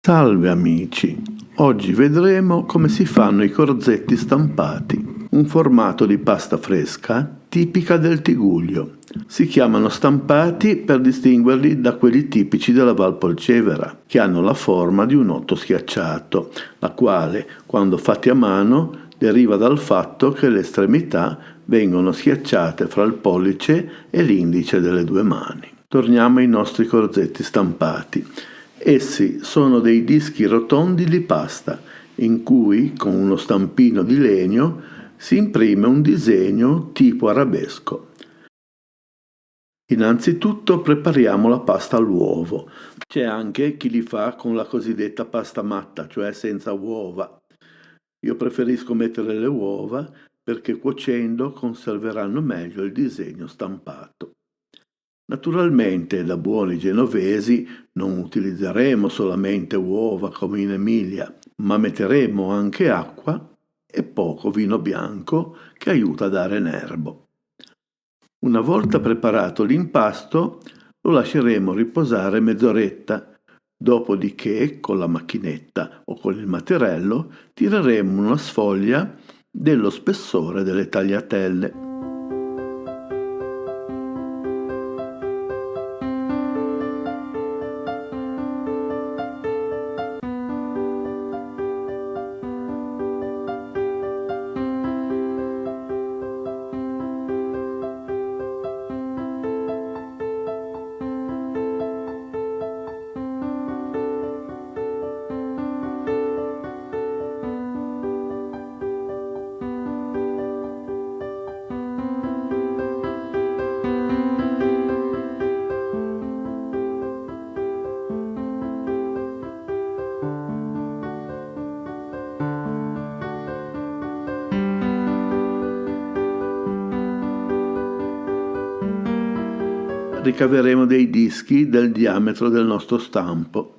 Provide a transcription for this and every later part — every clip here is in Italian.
Salve amici, oggi vedremo come si fanno i corzetti stampati, un formato di pasta fresca tipica del Tigullio. Si chiamano stampati per distinguerli da quelli tipici della Val Polcevera, che hanno la forma di un otto schiacciato, la quale, quando fatti a mano, deriva dal fatto che le estremità vengono schiacciate fra il pollice e l'indice delle due mani. Torniamo ai nostri corzetti stampati. Essi sono dei dischi rotondi di pasta in cui, con uno stampino di legno, si imprime un disegno tipo arabesco. Innanzitutto prepariamo la pasta all'uovo. C'è anche chi li fa con la cosiddetta pasta matta, cioè senza uova. Io preferisco mettere le uova perché cuocendo conserveranno meglio il disegno stampato. Naturalmente, da buoni genovesi, non utilizzeremo solamente uova come in Emilia, ma metteremo anche acqua e poco vino bianco che aiuta a dare nervo. Una volta preparato l'impasto, lo lasceremo riposare mezz'oretta, dopodiché con la macchinetta o con il matterello tireremo una sfoglia dello spessore delle tagliatelle. Ricaveremo dei dischi del diametro del nostro stampo.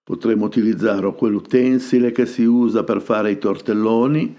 Potremo utilizzare quell'utensile che si usa per fare i tortelloni,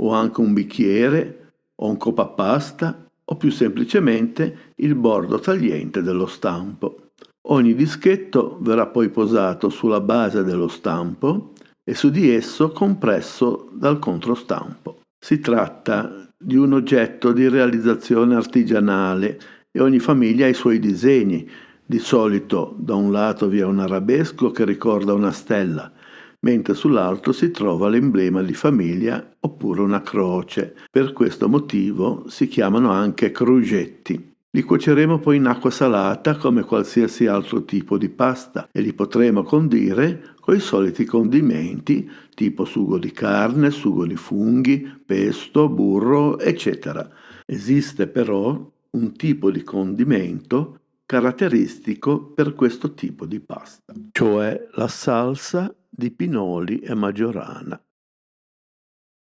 o anche un bicchiere, o un coppapasta, o più semplicemente il bordo tagliente dello stampo. Ogni dischetto verrà poi posato sulla base dello stampo e su di esso compresso dal controstampo. Si tratta di un oggetto di realizzazione artigianale e ogni famiglia ha i suoi disegni. Di solito da un lato vi è un arabesco che ricorda una stella, mentre sull'altro si trova l'emblema di famiglia oppure una croce. Per questo motivo si chiamano anche crugetti. Li cuoceremo poi in acqua salata come qualsiasi altro tipo di pasta e li potremo condire con i soliti condimenti tipo sugo di carne, sugo di funghi, pesto, burro, eccetera. Esiste però un tipo di condimento caratteristico per questo tipo di pasta, cioè la salsa di pinoli e maggiorana.